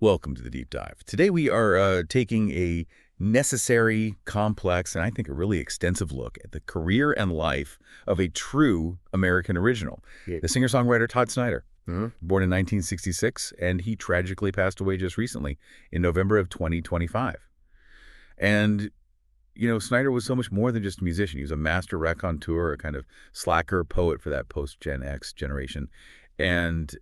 Welcome to the Deep Dive. Today we are taking a necessary, complex, and I think a really extensive look at the career and life of a true American original, the singer-songwriter Todd Snider. Born in 1966, and he tragically passed away just recently in November of 2025. And, you know, Snider was so much more than just a musician. He was a master raconteur, a kind of slacker poet for that post-Gen X generation, and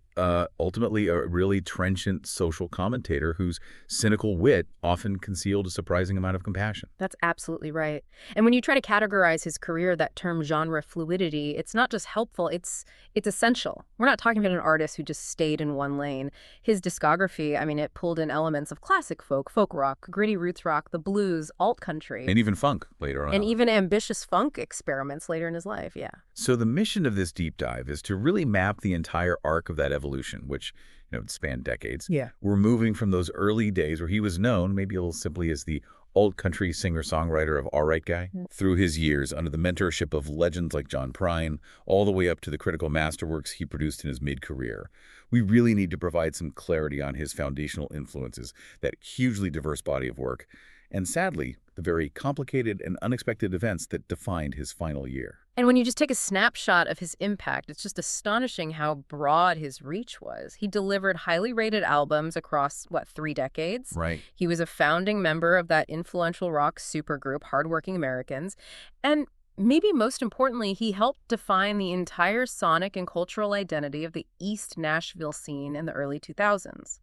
ultimately a really trenchant social commentator whose cynical wit often concealed a surprising amount of compassion. That's absolutely right. And when you try to categorize his career, that term genre fluidity, it's not just helpful, it's essential. We're not talking about an artist who just stayed in one lane. His discography, I mean, it pulled in elements of classic folk rock, gritty roots rock, the blues, alt country. And even funk later on. And even ambitious funk experiments later in his life, yeah. So the mission of this deep dive is to really map the entire arc of that evolution, which, you know, spanned decades. Yeah. We're moving from those early days where he was known, maybe a little simply as the old country singer-songwriter of All Right Guy, through his years under the mentorship of legends like John Prine, all the way up to the critical masterworks he produced in his mid-career. We really need to provide some clarity on his foundational influences, that hugely diverse body of work, and sadly, the very complicated and unexpected events that defined his final year. And when you just take a snapshot of his impact, it's just astonishing how broad his reach was. He delivered highly rated albums across, 3 decades? Right. He was a founding member of that influential rock supergroup, Hardworking Americans. And maybe most importantly, he helped define the entire sonic and cultural identity of the East Nashville scene in the early 2000s.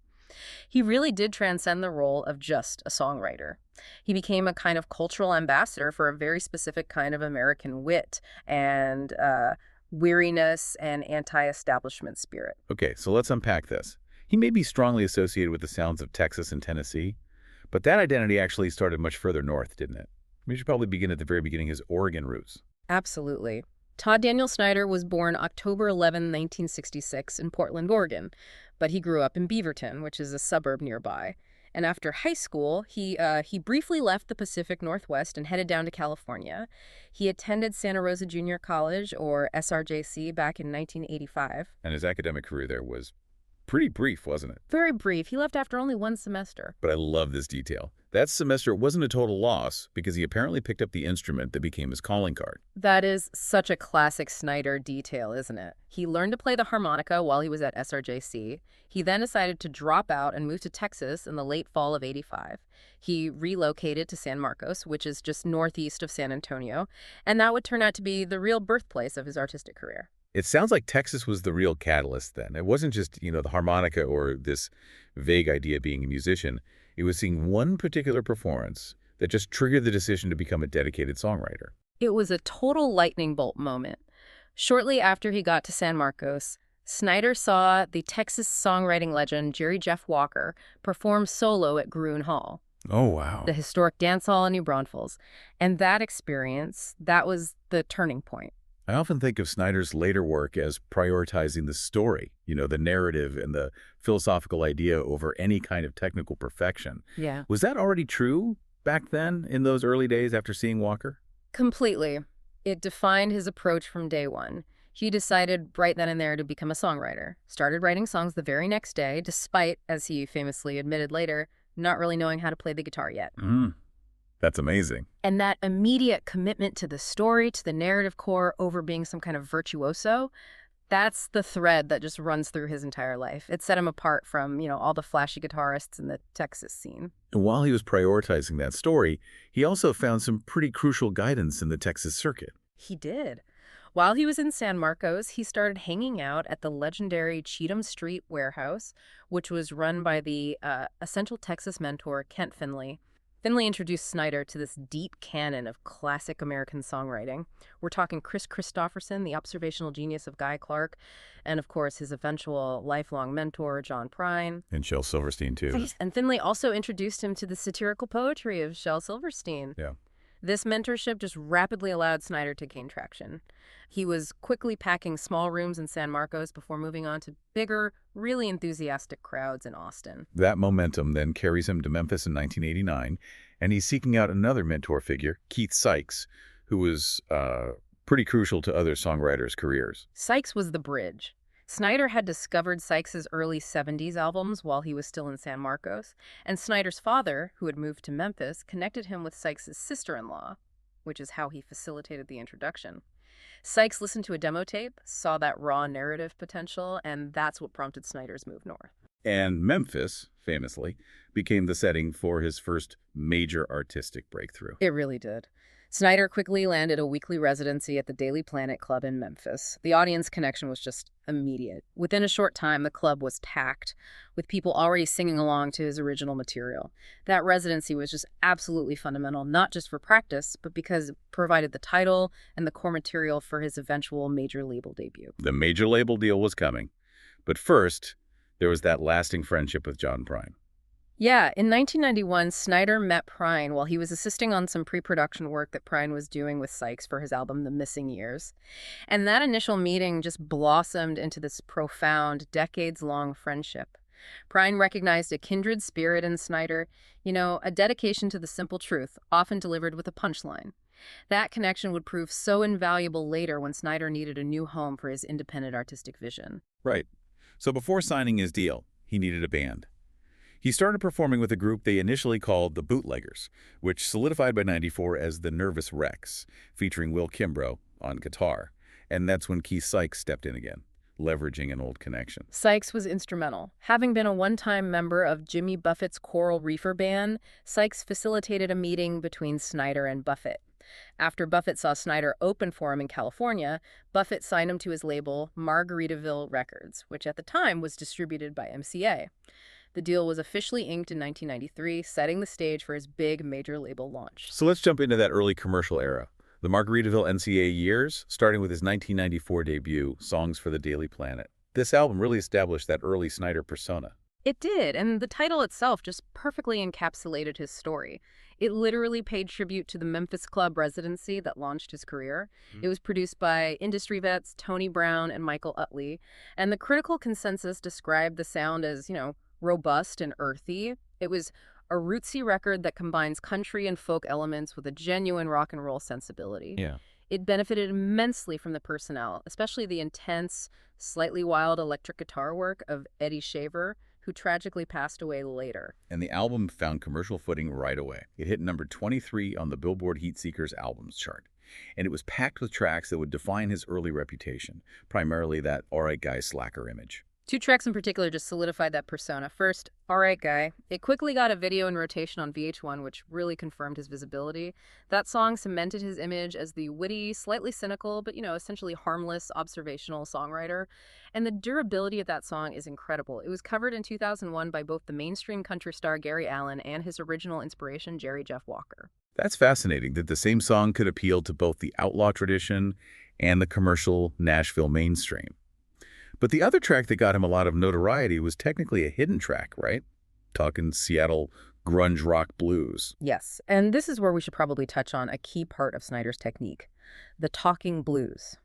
He really did transcend the role of just a songwriter. He became a kind of cultural ambassador for a very specific kind of American wit and weariness and anti-establishment spirit. Okay, so let's unpack this. He may be strongly associated with the sounds of Texas and Tennessee, but that identity actually started much further north, didn't it? We should probably begin at the very beginning, his Oregon roots. Absolutely. Todd Daniel Snider was born October 11, 1966 in Portland, Oregon, but he grew up in Beaverton, which is a suburb nearby. And after high school, he briefly left the Pacific Northwest and headed down to California. He attended Santa Rosa Junior College, or SRJC, back in 1985. And his academic career there was pretty brief, wasn't it? Very brief. He left after only 1 semester. But I love this detail. That semester wasn't a total loss because he apparently picked up the instrument that became his calling card. That is such a classic Snider detail, isn't it? He learned to play the harmonica while he was at SRJC. He then decided to drop out and move to Texas in the late fall of '85. He relocated to San Marcos, which is just northeast of San Antonio, and that would turn out to be the real birthplace of his artistic career. It sounds like Texas was the real catalyst then. It wasn't just, the harmonica or this vague idea of being a musician. It was seeing one particular performance that just triggered the decision to become a dedicated songwriter. It was a total lightning bolt moment. Shortly after he got to San Marcos, Snider saw the Texas songwriting legend Jerry Jeff Walker perform solo at Groon Hall. Oh, wow. The historic dance hall in New Braunfels. And that experience, that was the turning point. I often think of Snider's later work as prioritizing the story, the narrative and the philosophical idea over any kind of technical perfection. Yeah. Was that already true back then in those early days after seeing Walker? Completely. It defined his approach from day one. He decided right then and there to become a songwriter. Started writing songs the very next day, despite, as he famously admitted later, not really knowing how to play the guitar yet. That's amazing. And that immediate commitment to the story, to the narrative core over being some kind of virtuoso, that's the thread that just runs through his entire life. It set him apart from, all the flashy guitarists in the Texas scene. And while he was prioritizing that story, he also found some pretty crucial guidance in the Texas circuit. He did. While he was in San Marcos, he started hanging out at the legendary Cheatham Street Warehouse, which was run by the Essential Texas mentor, Kent Finley. Finley introduced Snider to this deep canon of classic American songwriting. We're talking Chris Christopherson, the observational genius of Guy Clark, and of course his eventual lifelong mentor, John Prine. And Shel Silverstein, too. And Finley also introduced him to the satirical poetry of Shel Silverstein. Yeah. This mentorship just rapidly allowed Snider to gain traction. He was quickly packing small rooms in San Marcos before moving on to bigger, really enthusiastic crowds in Austin. That momentum then carries him to Memphis in 1989, and he's seeking out another mentor figure, Keith Sykes, who was pretty crucial to other songwriters' careers. Sykes was the bridge. Snider had discovered Sykes's early 70s albums while he was still in San Marcos, and Snider's father, who had moved to Memphis, connected him with Sykes's sister-in-law, which is how he facilitated the introduction. Sykes listened to a demo tape, saw that raw narrative potential, and that's what prompted Snider's move north. And Memphis, famously, became the setting for his first major artistic breakthrough. It really did. Snider quickly landed a weekly residency at the Daily Planet Club in Memphis. The audience connection was just immediate. Within a short time, the club was packed, with people already singing along to his original material. That residency was just absolutely fundamental, not just for practice, but because it provided the title and the core material for his eventual major label debut. The major label deal was coming. But first, there was that lasting friendship with John Prine. Yeah, in 1991, Snider met Prine while he was assisting on some pre-production work that Prine was doing with Sykes for his album The Missing Years. And that initial meeting just blossomed into this profound, decades-long friendship. Prine recognized a kindred spirit in Snider, a dedication to the simple truth, often delivered with a punchline. That connection would prove so invaluable later when Snider needed a new home for his independent artistic vision. Right. So before signing his deal, he needed a band. He started performing with a group they initially called the Bootleggers, which solidified by '94 as the Nervous Wrecks, featuring Will Kimbrough on guitar. And that's when Keith Sykes stepped in again, leveraging an old connection. Sykes was instrumental. Having been a one-time member of Jimmy Buffett's Coral Reefer Band, Sykes facilitated a meeting between Snider and Buffett. After Buffett saw Snider open for him in California, Buffett signed him to his label, Margaritaville Records, which at the time was distributed by MCA. The deal was officially inked in 1993, setting the stage for his big major label launch. So let's jump into that early commercial era. The Margaritaville NCA years, starting with his 1994 debut, Songs for the Daily Planet. This album really established that early Snider persona. It did, and the title itself just perfectly encapsulated his story. It literally paid tribute to the Memphis Club residency that launched his career. It was produced by industry vets Tony Brown and Michael Utley, and the critical consensus described the sound as, robust and earthy. It was a rootsy record that combines country and folk elements with a genuine rock and roll sensibility. Yeah. It benefited immensely from the personnel, especially the intense, slightly wild electric guitar work of Eddie Shaver, who tragically passed away later. And the album found commercial footing right away. It hit number 23 on the Billboard Heatseekers albums chart. And it was packed with tracks that would define his early reputation, primarily that alright guy slacker image. Two tracks in particular just solidified that persona. First, Alright Guy. It quickly got a video in rotation on VH1, which really confirmed his visibility. That song cemented his image as the witty, slightly cynical, but, essentially harmless, observational songwriter. And the durability of that song is incredible. It was covered in 2001 by both the mainstream country star Gary Allan and his original inspiration, Jerry Jeff Walker. That's fascinating that the same song could appeal to both the outlaw tradition and the commercial Nashville mainstream. But the other track that got him a lot of notoriety was technically a hidden track, right? Talking Seattle grunge rock blues. Yes, and this is where we should probably touch on a key part of Snider's technique, the talking blues.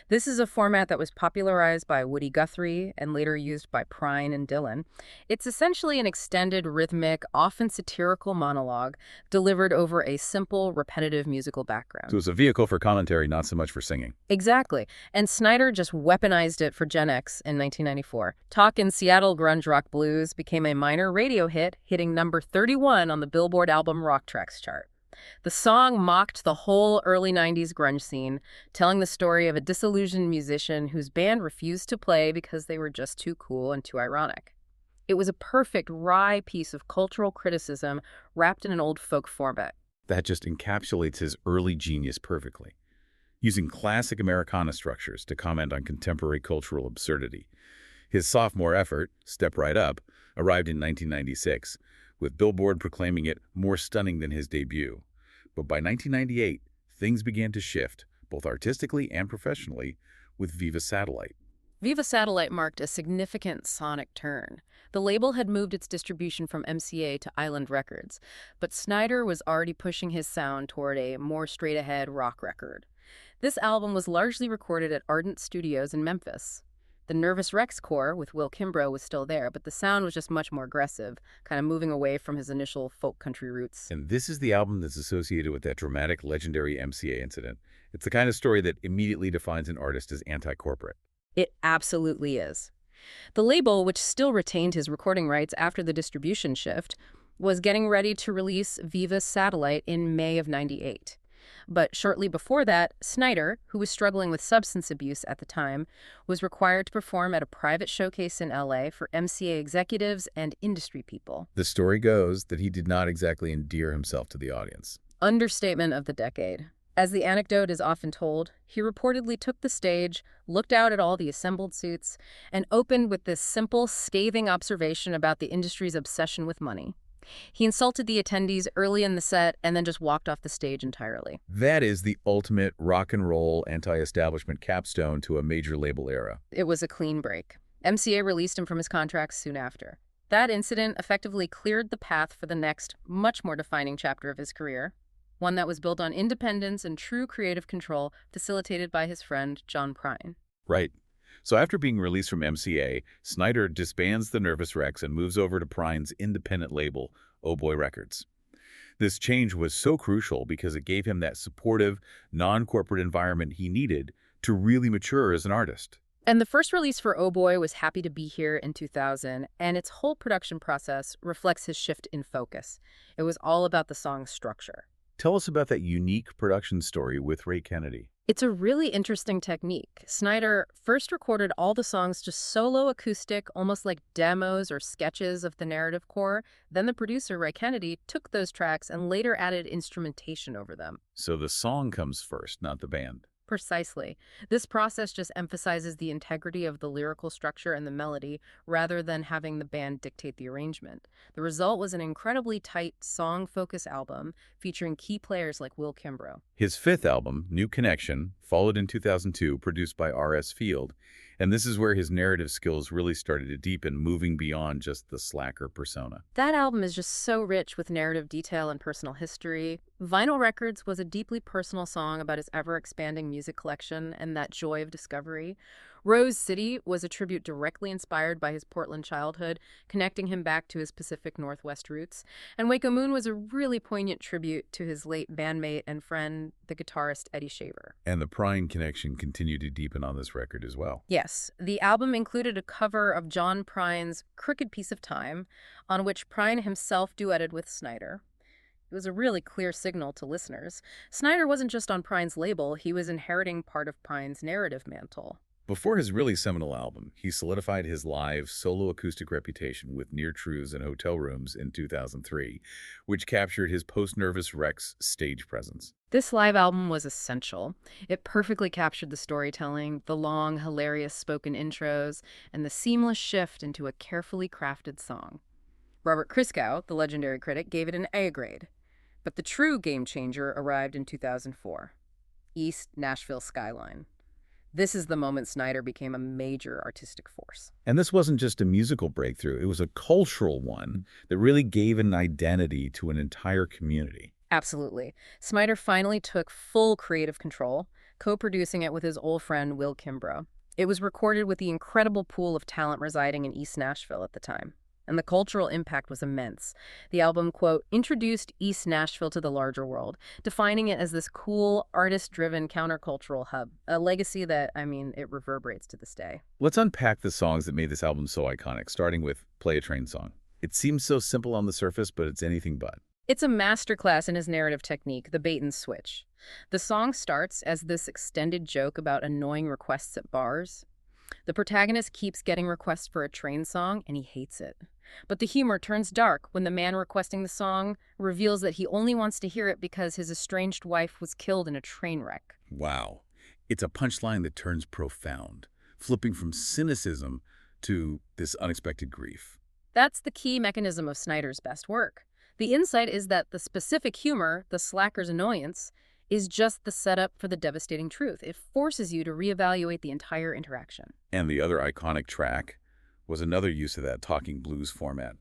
This is a format that was popularized by Woody Guthrie and later used by Prine and Dylan. It's essentially an extended, rhythmic, often satirical monologue delivered over a simple, repetitive musical background. So it's a vehicle for commentary, not so much for singing. Exactly. And Snider just weaponized it for Gen X in 1994. Talkin' Seattle Grunge Rock Blues became a minor radio hit, hitting number 31 on the Billboard album Rock Tracks chart. The song mocked the whole early 90s grunge scene, telling the story of a disillusioned musician whose band refused to play because they were just too cool and too ironic. It was a perfect, wry piece of cultural criticism wrapped in an old folk format. That just encapsulates his early genius perfectly, using classic Americana structures to comment on contemporary cultural absurdity. His sophomore effort, Step Right Up, arrived in 1996, with Billboard proclaiming it more stunning than his debut. But by 1998, things began to shift, both artistically and professionally, with Viva Satellite. Viva Satellite marked a significant sonic turn. The label had moved its distribution from MCA to Island Records, but Snider was already pushing his sound toward a more straight-ahead rock record. This album was largely recorded at Ardent Studios in Memphis. The Nervous Wrecks core with Will Kimbrough was still there, but the sound was just much more aggressive, kind of moving away from his initial folk country roots. And this is the album that's associated with that dramatic, legendary MCA incident. It's the kind of story that immediately defines an artist as anti-corporate. It absolutely is. The label, which still retained his recording rights after the distribution shift, was getting ready to release Viva's Satellite in May of '98. But shortly before that, Snider, who was struggling with substance abuse at the time, was required to perform at a private showcase in LA for MCA executives and industry people. The story goes that he did not exactly endear himself to the audience. Understatement of the decade. As the anecdote is often told, he reportedly took the stage, looked out at all the assembled suits, and opened with this simple, scathing observation about the industry's obsession with money. He insulted the attendees early in the set and then just walked off the stage entirely. That is the ultimate rock and roll anti-establishment capstone to a major label era. It was a clean break. MCA released him from his contracts soon after. That incident effectively cleared the path for the next, much more defining chapter of his career, one that was built on independence and true creative control, facilitated by his friend John Prine. Right. So after being released from MCA, Snider disbands the Nervous Rex and moves over to Prine's independent label, Oh Boy Records. This change was so crucial because it gave him that supportive, non-corporate environment he needed to really mature as an artist. And the first release for Oh Boy was Happy to Be Here in 2000, and its whole production process reflects his shift in focus. It was all about the song's structure. Tell us about that unique production story with Ray Kennedy. It's a really interesting technique. Snider first recorded all the songs just solo acoustic, almost like demos or sketches of the narrative core. Then the producer, Ray Kennedy, took those tracks and later added instrumentation over them. So the song comes first, not the band. Precisely. This process just emphasizes the integrity of the lyrical structure and the melody, rather than having the band dictate the arrangement. The result was an incredibly tight, song-focused album featuring key players like Will Kimbrough. His fifth album, New Connection, followed in 2002, produced by R.S. Field, and this is where his narrative skills really started to deepen, moving beyond just the slacker persona. That album is just so rich with narrative detail and personal history. Vinyl Records was a deeply personal song about his ever-expanding music collection and that joy of discovery. Rose City was a tribute directly inspired by his Portland childhood, connecting him back to his Pacific Northwest roots. And Waco Moon was a really poignant tribute to his late bandmate and friend, the guitarist Eddie Shaver. And the Prine connection continued to deepen on this record as well. Yes, the album included a cover of John Prine's Crooked Piece of Time, on which Prine himself duetted with Snider. It was a really clear signal to listeners. Snider wasn't just on Prine's label, he was inheriting part of Prine's narrative mantle. Before his really seminal album, he solidified his live solo acoustic reputation with Near Truths and Hotel Rooms in 2003, which captured his post-Nervous Rex stage presence. This live album was essential. It perfectly captured the storytelling, the long, hilarious spoken intros, and the seamless shift into a carefully crafted song. Robert Christgau, the legendary critic, gave it an A grade. But the true game changer arrived in 2004, East Nashville Skyline. This is the moment Snider became a major artistic force. And this wasn't just a musical breakthrough, it was a cultural one that really gave an identity to an entire community. Absolutely. Snider finally took full creative control, co-producing it with his old friend Will Kimbrough. It was recorded with the incredible pool of talent residing in East Nashville at the time. And the cultural impact was immense. The album, quote, introduced East Nashville to the larger world, defining it as this cool, artist-driven countercultural hub, a legacy that, it reverberates to this day. Let's unpack the songs that made this album so iconic, starting with Play a Train Song. It seems so simple on the surface, but it's anything but. It's a masterclass in his narrative technique, the bait and switch. The song starts as this extended joke about annoying requests at bars. The protagonist keeps getting requests for a train song, and he hates it. But the humor turns dark when the man requesting the song reveals that he only wants to hear it because his estranged wife was killed in a train wreck. Wow. It's a punchline that turns profound, flipping from cynicism to this unexpected grief. That's the key mechanism of Snider's best work. The insight is that the specific humor, the slacker's annoyance, is just the setup for the devastating truth. It forces you to reevaluate the entire interaction. And the other iconic track was another use of that talking blues format,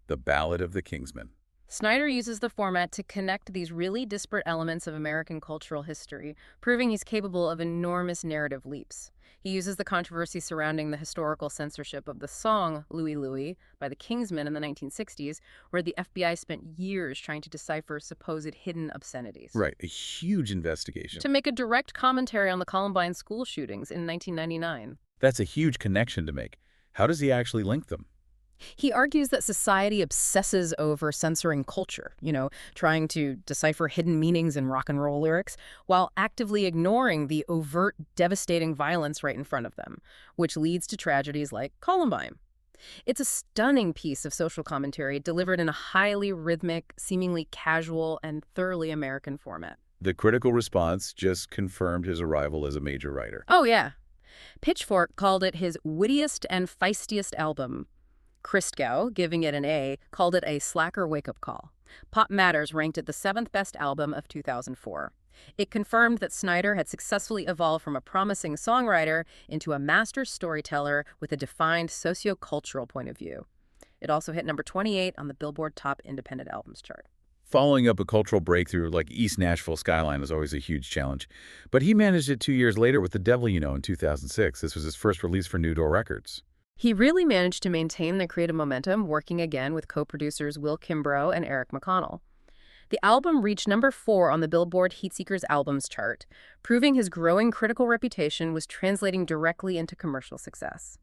the Ballad of the Kingsman. Snider uses the format to connect these really disparate elements of American cultural history, proving he's capable of enormous narrative leaps. He uses the controversy surrounding the historical censorship of the song Louie Louie by the Kingsmen in the 1960s, where the FBI spent years trying to decipher supposed hidden obscenities. Right, a huge investigation. To make a direct commentary on the Columbine school shootings in 1999. That's a huge connection to make. How does he actually link them? He argues that society obsesses over censoring culture, trying to decipher hidden meanings in rock and roll lyrics, while actively ignoring the overt, devastating violence right in front of them, which leads to tragedies like Columbine. It's a stunning piece of social commentary delivered in a highly rhythmic, seemingly casual, and thoroughly American format. The critical response just confirmed his arrival as a major writer. Oh, yeah. Pitchfork called it his wittiest and feistiest album. Christgau, giving it an A, called it a slacker wake-up call. Pop Matters ranked it the 7th best album of 2004. It confirmed that Snider had successfully evolved from a promising songwriter into a master storyteller with a defined sociocultural point of view. It also hit number 28 on the Billboard Top Independent Albums chart. Following up a cultural breakthrough like East Nashville Skyline is always a huge challenge. But he managed it 2 years later with The Devil You Know in 2006. This was his first release for New Door Records. He really managed to maintain the creative momentum, working again with co-producers Will Kimbrough and Eric McConnell. The album reached number 4 on the Billboard Heatseekers Albums chart, proving his growing critical reputation was translating directly into commercial success.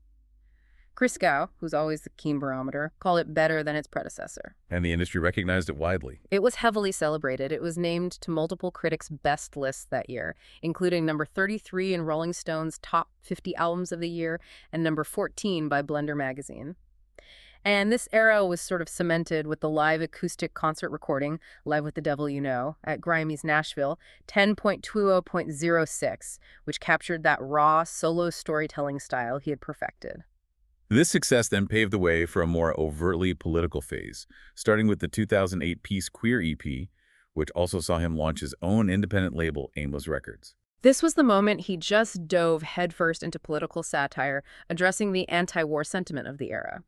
Christgau, who's always the keen barometer, called it better than its predecessor. And the industry recognized it widely. It was heavily celebrated. It was named to multiple critics' best lists that year, including number 33 in Rolling Stone's Top 50 Albums of the Year and number 14 by Blender magazine. And this era was sort of cemented with the live acoustic concert recording, Live with the Devil You Know, at Grimey's Nashville, 10.20.06, which captured that raw, solo storytelling style he had perfected. This success then paved the way for a more overtly political phase, starting with the 2008 piece Queer EP, which also saw him launch his own independent label, Aimless Records. This was the moment he just dove headfirst into political satire, addressing the anti-war sentiment of the era.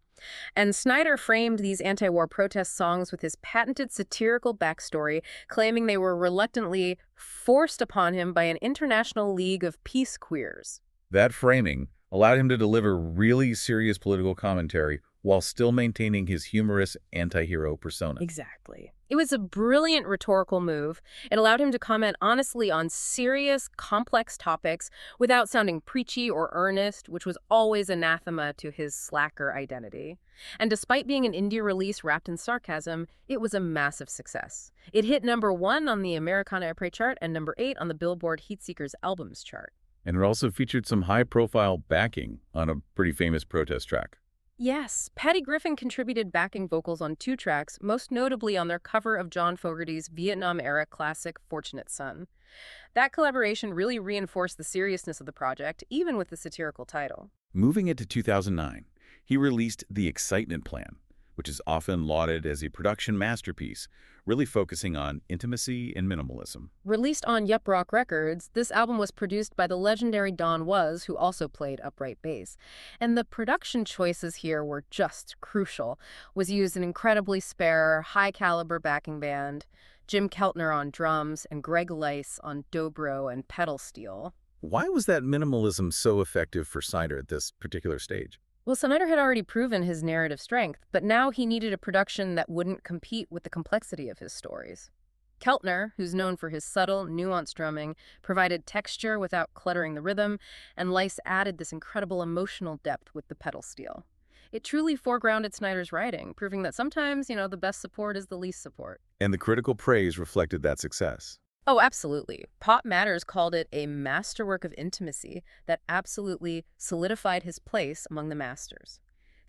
And Snider framed these anti-war protest songs with his patented satirical backstory, claiming they were reluctantly forced upon him by an international league of peace queers. That framing allowed him to deliver really serious political commentary while still maintaining his humorous anti-hero persona. Exactly. It was a brilliant rhetorical move. It allowed him to comment honestly on serious, complex topics without sounding preachy or earnest, which was always anathema to his slacker identity. And despite being an indie release wrapped in sarcasm, it was a massive success. It hit number 1 on the Americana Airplay chart and number 8 on the Billboard Heatseekers Albums chart. And it also featured some high-profile backing on a pretty famous protest track. Yes, Patty Griffin contributed backing vocals on 2 tracks, most notably on their cover of John Fogerty's Vietnam-era classic Fortunate Son. That collaboration really reinforced the seriousness of the project, even with the satirical title. Moving into 2009, he released The Excitement Plan, which is often lauded as a production masterpiece, really focusing on intimacy and minimalism. Released on Yup Rock Records, this album was produced by the legendary Don Was, who also played upright bass. And the production choices here were just crucial. Was used an incredibly spare, high-caliber backing band, Jim Keltner on drums, and Greg Leiss on dobro and pedal steel. Why was that minimalism so effective for Snider at this particular stage? Well, Snider had already proven his narrative strength, but now he needed a production that wouldn't compete with the complexity of his stories. Keltner, who's known for his subtle, nuanced drumming, provided texture without cluttering the rhythm, and Leiss added this incredible emotional depth with the pedal steel. It truly foregrounded Snider's writing, proving that sometimes, the best support is the least support. And the critical praise reflected that success. Oh, absolutely. Pop Matters called it a masterwork of intimacy that absolutely solidified his place among the masters.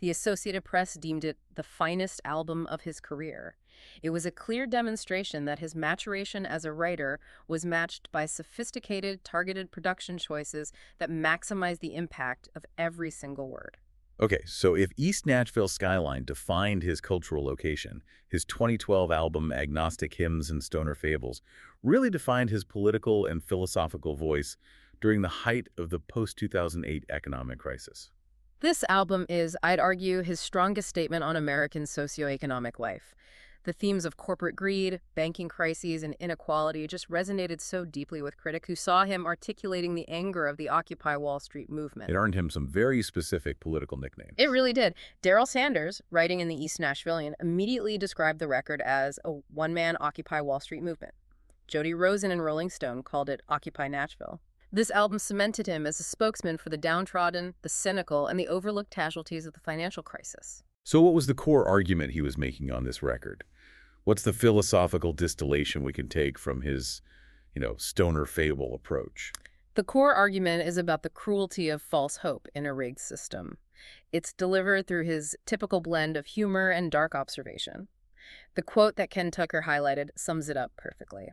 The Associated Press deemed it the finest album of his career. It was a clear demonstration that his maturation as a writer was matched by sophisticated, targeted production choices that maximized the impact of every single word. Okay, so if East Nashville Skyline defined his cultural location, his 2012 album Agnostic Hymns and Stoner Fables really defined his political and philosophical voice during the height of the post-2008 economic crisis. This album is, I'd argue, his strongest statement on American socioeconomic life. The themes of corporate greed, banking crises, and inequality just resonated so deeply with critics who saw him articulating the anger of the Occupy Wall Street movement. It earned him some very specific political nicknames. It really did. Daryl Sanders, writing in the East Nashvilleian, immediately described the record as a one-man Occupy Wall Street movement. Jody Rosen in Rolling Stone called it Occupy Nashville. This album cemented him as a spokesman for the downtrodden, the cynical, and the overlooked casualties of the financial crisis. So what was the core argument he was making on this record? What's the philosophical distillation we can take from his, stoner fable approach? The core argument is about the cruelty of false hope in a rigged system. It's delivered through his typical blend of humor and dark observation. The quote that Ken Tucker highlighted sums it up perfectly.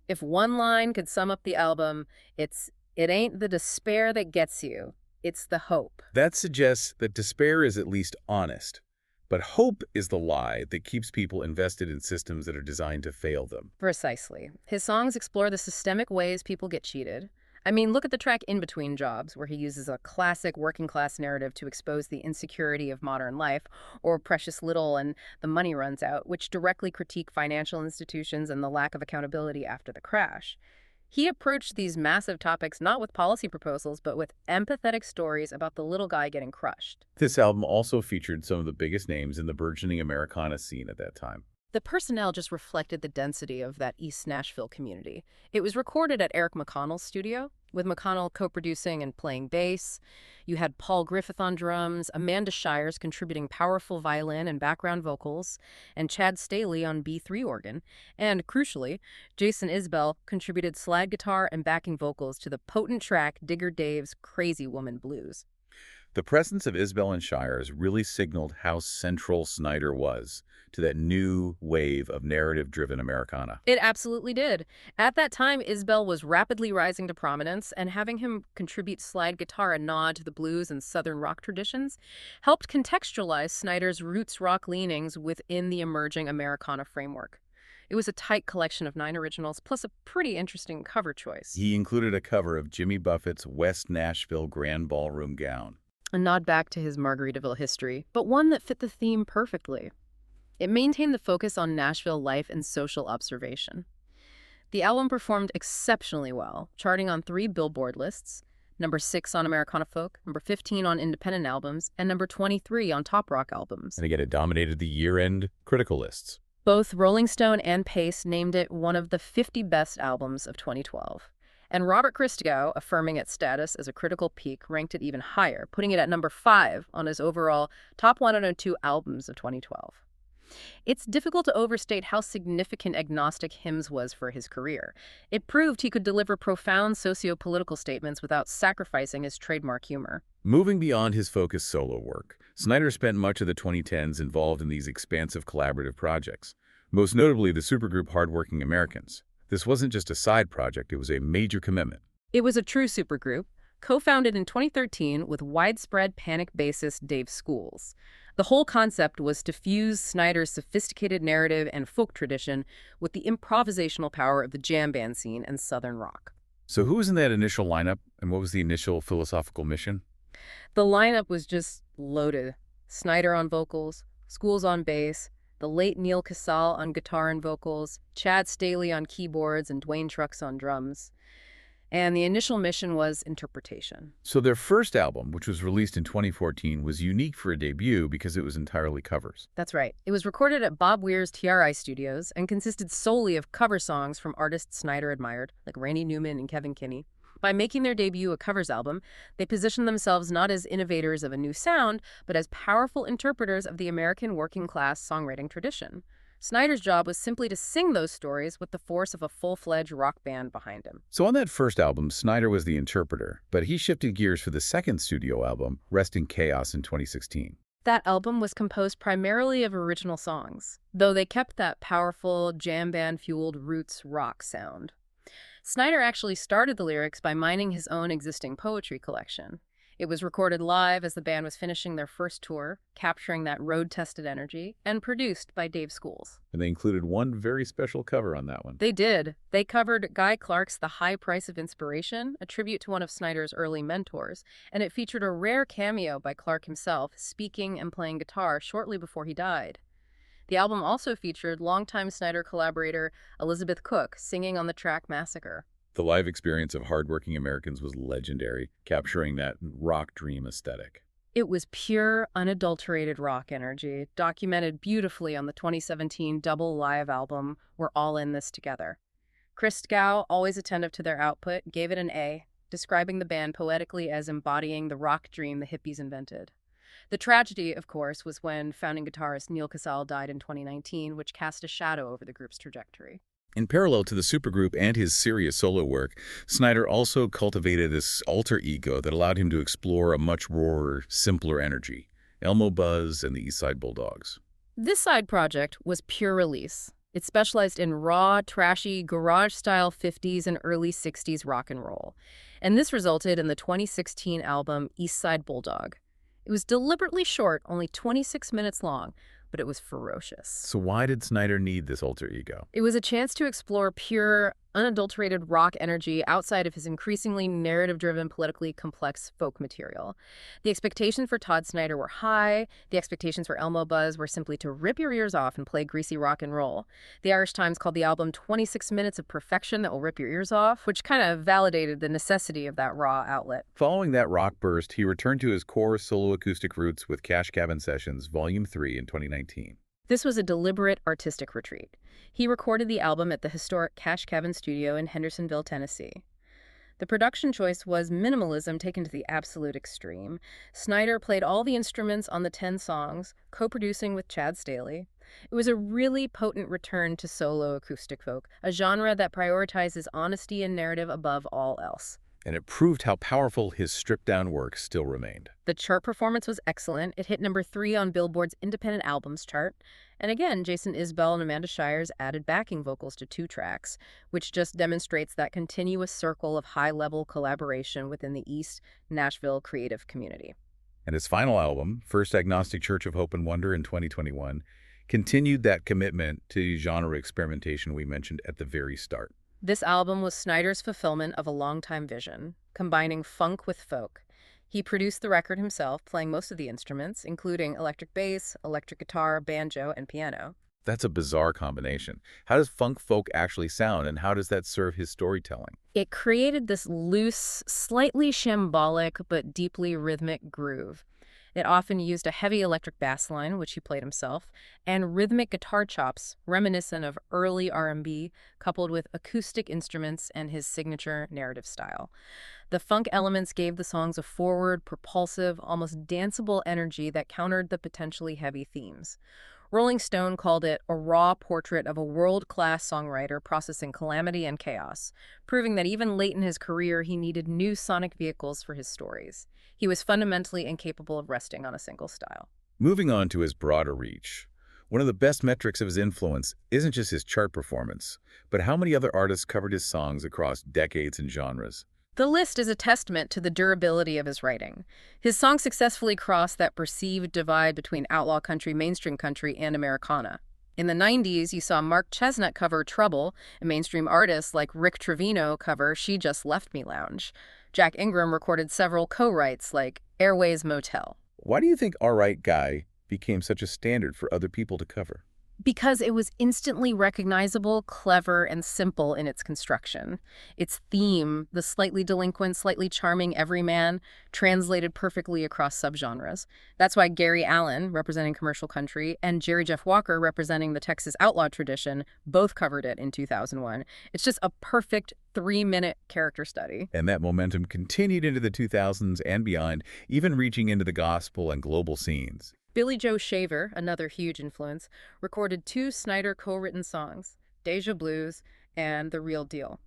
If one line could sum up the album, it ain't the despair that gets you, it's the hope. That suggests that despair is at least honest, but hope is the lie that keeps people invested in systems that are designed to fail them. Precisely. His songs explore the systemic ways people get cheated. I mean, look at the track In Between Jobs, where he uses a classic working-class narrative to expose the insecurity of modern life, or Precious Little and The Money Runs Out, which directly critique financial institutions and the lack of accountability after the crash. He approached these massive topics not with policy proposals, but with empathetic stories about the little guy getting crushed. This album also featured some of the biggest names in the burgeoning Americana scene at that time. The personnel just reflected the density of that East Nashville community. It was recorded at Eric McConnell's studio, with McConnell co-producing and playing bass. You had Paul Griffith on drums, Amanda Shires contributing powerful violin and background vocals, and Chad Staley on B3 organ. And, crucially, Jason Isbell contributed slide guitar and backing vocals to the potent track Digger Dave's Crazy Woman Blues. The presence of Isbell and Shires really signaled how central Snider was to that new wave of narrative-driven Americana. It absolutely did. At that time, Isbell was rapidly rising to prominence, and having him contribute slide guitar, a nod to the blues and southern rock traditions, helped contextualize Snider's roots rock leanings within the emerging Americana framework. It was a tight collection of 9 originals, plus a pretty interesting cover choice. He included a cover of Jimmy Buffett's West Nashville Grand Ballroom Gown. A nod back to his Margaritaville history, but one that fit the theme perfectly. It maintained the focus on Nashville life and social observation. The album performed exceptionally well, charting on 3 Billboard lists, number 6 on Americana Folk, number 15 on independent albums, and number 23 on top rock albums. And again, it dominated the year-end critical lists. Both Rolling Stone and Pace named it one of the 50 best albums of 2012. And Robert Christgau, affirming its status as a critical peak, ranked it even higher, putting it at number 5 on his overall top 102 albums of 2012. It's difficult to overstate how significant Agnostic Hymns was for his career. It proved he could deliver profound socio-political statements without sacrificing his trademark humor. Moving beyond his focused solo work, Snider spent much of the 2010s involved in these expansive collaborative projects, most notably the supergroup Hardworking Americans. This wasn't just a side project, it was a major commitment. It was a true supergroup, co-founded in 2013 with widespread Panic bassist Dave Schools. The whole concept was to fuse Snider's sophisticated narrative and folk tradition with the improvisational power of the jam band scene and Southern rock. So who was in that initial lineup, and what was the initial philosophical mission? The lineup was just loaded. Snider on vocals, Schools on bass, the late Neil Casal on guitar and vocals, Chad Staley on keyboards, and Dwayne Trucks on drums. And the initial mission was interpretation. So their first album, which was released in 2014, was unique for a debut because it was entirely covers. That's right. It was recorded at Bob Weir's TRI Studios and consisted solely of cover songs from artists Snider admired, like Randy Newman and Kevin Kinney. By making their debut a covers album, they positioned themselves not as innovators of a new sound, but as powerful interpreters of the American working-class songwriting tradition. Snider's job was simply to sing those stories with the force of a full-fledged rock band behind him. So on that first album, Snider was the interpreter, but he shifted gears for the second studio album, Rest in Chaos, in 2016. That album was composed primarily of original songs, though they kept that powerful, jam band-fueled roots rock sound. Snider actually started the lyrics by mining his own existing poetry collection. It was recorded live as the band was finishing their first tour, capturing that road-tested energy, and produced by Dave Schools. And they included one very special cover on that one. They did. They covered Guy Clark's The High Price of Inspiration, a tribute to one of Snider's early mentors, and it featured a rare cameo by Clark himself, speaking and playing guitar shortly before he died. The album also featured longtime Snider collaborator Elizabeth Cook singing on the track Massacre. The live experience of Hardworking Americans was legendary, capturing that rock dream aesthetic. It was pure, unadulterated rock energy, documented beautifully on the 2017 double live album, We're All in This Together. Christgau, always attentive to their output, gave it an A. describing the band poetically as embodying the rock dream the hippies invented. The tragedy, of course, was when founding guitarist Neil Casale died in 2019, which cast a shadow over the group's trajectory. In parallel to the supergroup and his serious solo work, Snider also cultivated this alter ego that allowed him to explore a much rawer, simpler energy. Elmo Buzz and the East Side Bulldogs. This side project was pure release. It specialized in raw, trashy, garage-style 50s and early 60s rock and roll. And this resulted in the 2016 album East Side Bulldog. It was deliberately short, only 26 minutes long, but it was ferocious. So why did Snider need this alter ego? It was a chance to explore pure, unadulterated rock energy outside of his increasingly narrative-driven, politically complex folk material. The expectations for Todd Snider were high. The expectations for Elmo Buzz were simply to rip your ears off and play greasy rock and roll. The Irish Times called the album 26 minutes of perfection that will rip your ears off, which kind of validated the necessity of that raw outlet. Following that rock burst, he returned to his core solo acoustic roots with Cash Cabin Sessions, Volume 3 in 2019. This was a deliberate artistic retreat. He recorded the album at the historic Cash Cabin studio in Hendersonville, Tennessee. The production choice was minimalism taken to the absolute extreme. Snider played all the instruments on the 10 songs, co-producing with Chad Staley. It was a really potent return to solo acoustic folk, a genre that prioritizes honesty and narrative above all else. And it proved how powerful his stripped-down work still remained. The chart performance was excellent. It hit number 3 on Billboard's Independent Albums chart. And again, Jason Isbell and Amanda Shires added backing vocals to 2 tracks, which just demonstrates that continuous circle of high-level collaboration within the East Nashville creative community. And his final album, First Agnostic Church of Hope and Wonder in 2021, continued that commitment to genre experimentation we mentioned at the very start. This album was Snider's fulfillment of a longtime vision, combining funk with folk. He produced the record himself, playing most of the instruments, including electric bass, electric guitar, banjo, and piano. That's a bizarre combination. How does funk folk actually sound, and how does that serve his storytelling? It created this loose, slightly shambolic, but deeply rhythmic groove. It often used a heavy electric bass line, which he played himself, and rhythmic guitar chops reminiscent of early R&B, coupled with acoustic instruments and his signature narrative style. The funk elements gave the songs a forward, propulsive, almost danceable energy that countered the potentially heavy themes. Rolling Stone called it a raw portrait of a world-class songwriter processing calamity and chaos, proving that even late in his career he needed new sonic vehicles for his stories. He was fundamentally incapable of resting on a single style. Moving on to his broader reach, one of the best metrics of his influence isn't just his chart performance, but how many other artists covered his songs across decades and genres. The list is a testament to the durability of his writing. His songs successfully crossed that perceived divide between outlaw country, mainstream country, and Americana. In the 90s, you saw Mark Chesnutt cover Trouble, and mainstream artists like Rick Trevino cover She Just Left Me Lounge. Jack Ingram recorded several co-writes like Airways Motel. Why do you think All Right Guy became such a standard for other people to cover? Because it was instantly recognizable, clever, and simple in its construction. Its theme, the slightly delinquent, slightly charming everyman, translated perfectly across subgenres. That's why Gary Allan, representing commercial country, and Jerry Jeff Walker, representing the Texas outlaw tradition, both covered it in 2001. It's just a perfect 3-minute character study. And that momentum continued into the 2000s and beyond, even reaching into the gospel and global scenes. Billy Joe Shaver, another huge influence, recorded 2 Snider co-written songs, Deja Blues and The Real Deal.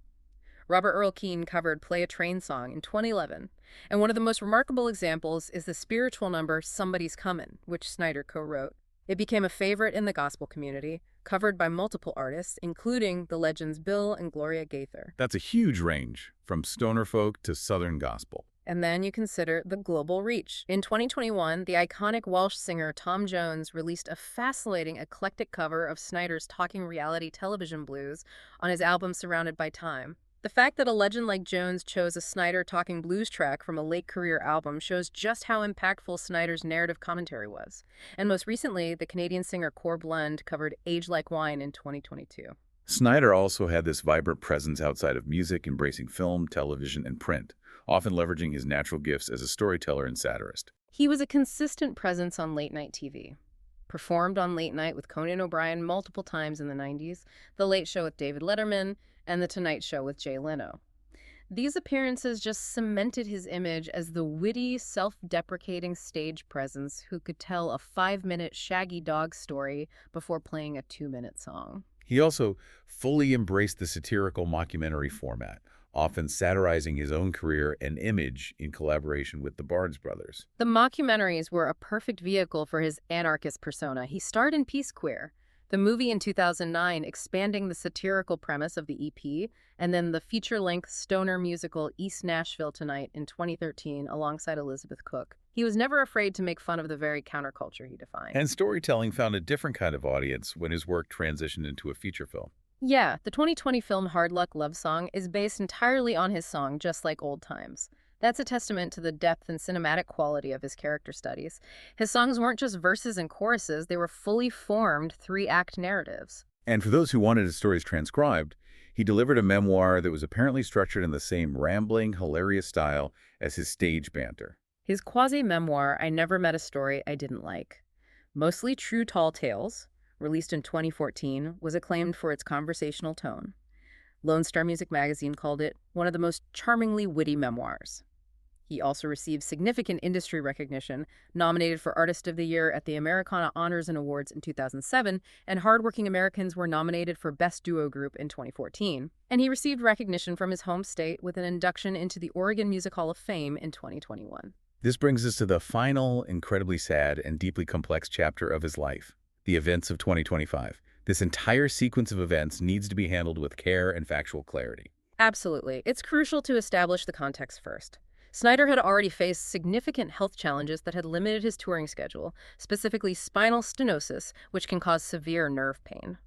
Robert Earl Keen covered Play a Train Song in 2011, and one of the most remarkable examples is the spiritual number Somebody's Comin', which Snider co-wrote. It became a favorite in the gospel community, covered by multiple artists, including the legends Bill and Gloria Gaither. That's a huge range, from stoner folk to southern gospel. And then you consider the global reach. In 2021, the iconic Welsh singer Tom Jones released a fascinating eclectic cover of Snider's talking reality television blues on his album Surrounded by Time. The fact that a legend like Jones chose a Snider talking blues track from a late-career album shows just how impactful Snider's narrative commentary was. And most recently, the Canadian singer Cor Blund covered Age Like Wine in 2022. Snider also had this vibrant presence outside of music, embracing film, television, and print, often leveraging his natural gifts as a storyteller and satirist. He was a consistent presence on late-night TV. Performed on Late Night with Conan O'Brien multiple times in the 90s, The Late Show with David Letterman, and The Tonight Show with Jay Leno. These appearances just cemented his image as the witty, self-deprecating stage presence who could tell a 5-minute shaggy dog story before playing a 2-minute song. He also fully embraced the satirical mockumentary format, often satirizing his own career and image in collaboration with the Barnes brothers. The mockumentaries were a perfect vehicle for his anarchist persona. He starred in Peace Queer, the movie in 2009 expanding the satirical premise of the EP, and then the feature-length stoner musical East Nashville Tonight in 2013 alongside Elizabeth Cook. He was never afraid to make fun of the very counterculture he defined. And storytelling found a different kind of audience when his work transitioned into a feature film. Yeah, the 2020 film Hard Luck Love Song is based entirely on his song Just Like Old Times. That's a testament to the depth and cinematic quality of his character studies. His songs weren't just verses and choruses, they were fully formed 3-act narratives. And for those who wanted his stories transcribed, he delivered a memoir that was apparently structured in the same rambling, hilarious style as his stage banter. His quasi-memoir, I Never Met a Story I Didn't Like, mostly true tall tales, released in 2014, was acclaimed for its conversational tone. Lone Star Music magazine called it one of the most charmingly witty memoirs. He also received significant industry recognition, nominated for Artist of the Year at the Americana Honors and Awards in 2007, and Hardworking Americans were nominated for Best Duo Group in 2014. And he received recognition from his home state with an induction into the Oregon Music Hall of Fame in 2021. This brings us to the final, incredibly sad and deeply complex chapter of his life, the events of 2025. This entire sequence of events needs to be handled with care and factual clarity. Absolutely. It's crucial to establish the context first. Snider had already faced significant health challenges that had limited his touring schedule, specifically spinal stenosis, which can cause severe nerve pain.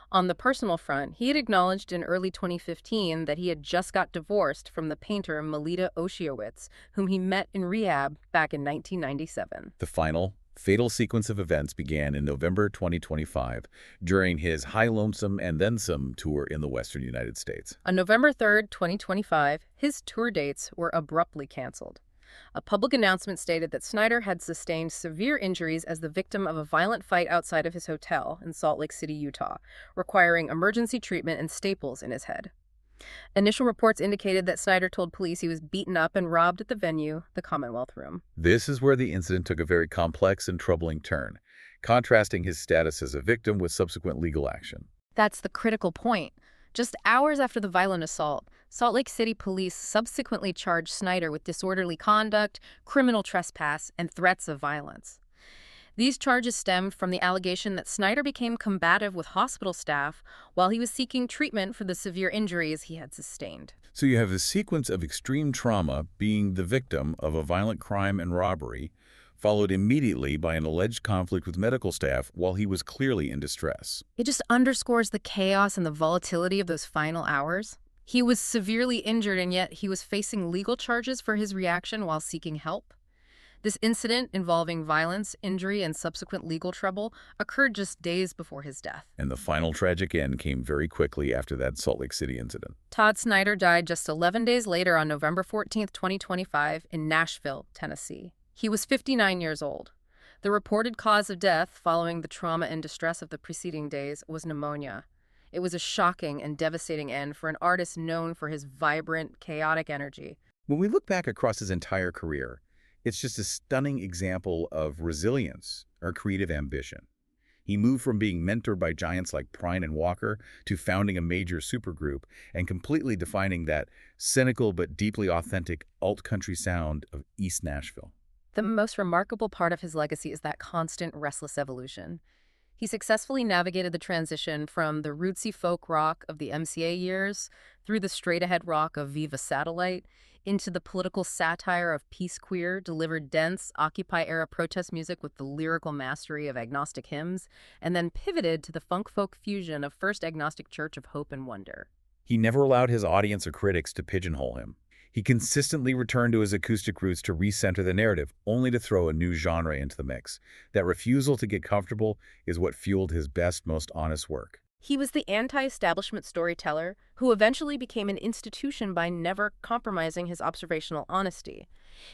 On the personal front, he had acknowledged in early 2015 that he had just got divorced from the painter Melita Oshiowicz, whom he met in rehab back in 1997. The final, fatal sequence of events began in November 2025 during his High Lonesome and Then Some tour in the western United States. On November 3rd, 2025, his tour dates were abruptly canceled. A public announcement stated that Snider had sustained severe injuries as the victim of a violent fight outside of his hotel in Salt Lake City, Utah, requiring emergency treatment and staples in his head. Initial reports indicated that Snider told police he was beaten up and robbed at the venue, the Commonwealth Room. This is where the incident took a very complex and troubling turn, contrasting his status as a victim with subsequent legal action. That's the critical point. Just hours after the violent assault, Salt Lake City police subsequently charged Snider with disorderly conduct, criminal trespass, and threats of violence. These charges stemmed from the allegation that Snider became combative with hospital staff while he was seeking treatment for the severe injuries he had sustained. So you have a sequence of extreme trauma, being the victim of a violent crime and robbery, followed immediately by an alleged conflict with medical staff while he was clearly in distress. It just underscores the chaos and the volatility of those final hours. He was severely injured, and yet he was facing legal charges for his reaction while seeking help. This incident involving violence, injury, and subsequent legal trouble occurred just days before his death. And the final tragic end came very quickly after that Salt Lake City incident. Todd Snider died just 11 days later on November 14, 2025, in Nashville, Tennessee. He was 59 years old. The reported cause of death following the trauma and distress of the preceding days was pneumonia. It was a shocking and devastating end for an artist known for his vibrant, chaotic energy. When we look back across his entire career, it's just a stunning example of resilience or creative ambition. He moved from being mentored by giants like Prine and Walker to founding a major supergroup and completely defining that cynical but deeply authentic alt-country sound of East Nashville. The most remarkable part of his legacy is that constant, restless evolution. He successfully navigated the transition from the rootsy folk rock of the MCA years through the straight-ahead rock of Viva Satellite into the political satire of Peace Queer, delivered dense, Occupy-era protest music with the lyrical mastery of Agnostic Hymns, and then pivoted to the funk-folk fusion of First Agnostic Church of Hope and Wonder. He never allowed his audience or critics to pigeonhole him. He consistently returned to his acoustic roots to recenter the narrative, only to throw a new genre into the mix. That refusal to get comfortable is what fueled his best, most honest work. He was the anti-establishment storyteller who eventually became an institution by never compromising his observational honesty.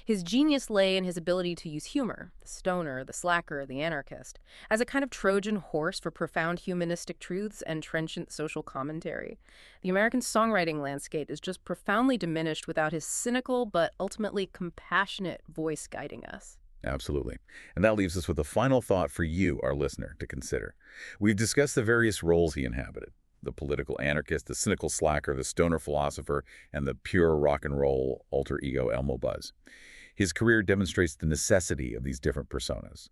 His genius lay in his ability to use humor, the stoner, the slacker, the anarchist, as a kind of Trojan horse for profound humanistic truths and trenchant social commentary. The American songwriting landscape is just profoundly diminished without his cynical but ultimately compassionate voice guiding us. Absolutely. And that leaves us with a final thought for you, our listener, to consider. We've discussed the various roles he inhabited: the political anarchist, the cynical slacker, the stoner philosopher, and the pure rock and roll alter ego Elmo Buzz. His career demonstrates the necessity of these different personas.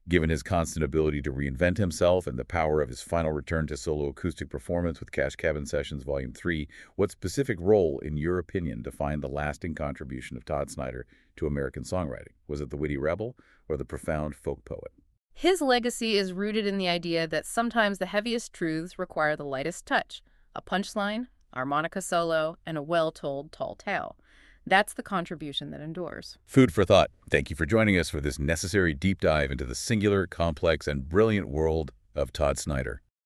Given his constant ability to reinvent himself and the power of his final return to solo acoustic performance with Cash Cabin Sessions Volume 3, what specific role, in your opinion, defined the lasting contribution of Todd Snider to American songwriting? Was it the witty rebel or the profound folk poet? His legacy is rooted in the idea that sometimes the heaviest truths require the lightest touch: a punchline, harmonica solo, and a well-told tall tale. That's the contribution that endures. Food for thought. Thank you for joining us for this necessary deep dive into the singular, complex, and brilliant world of Todd Snider.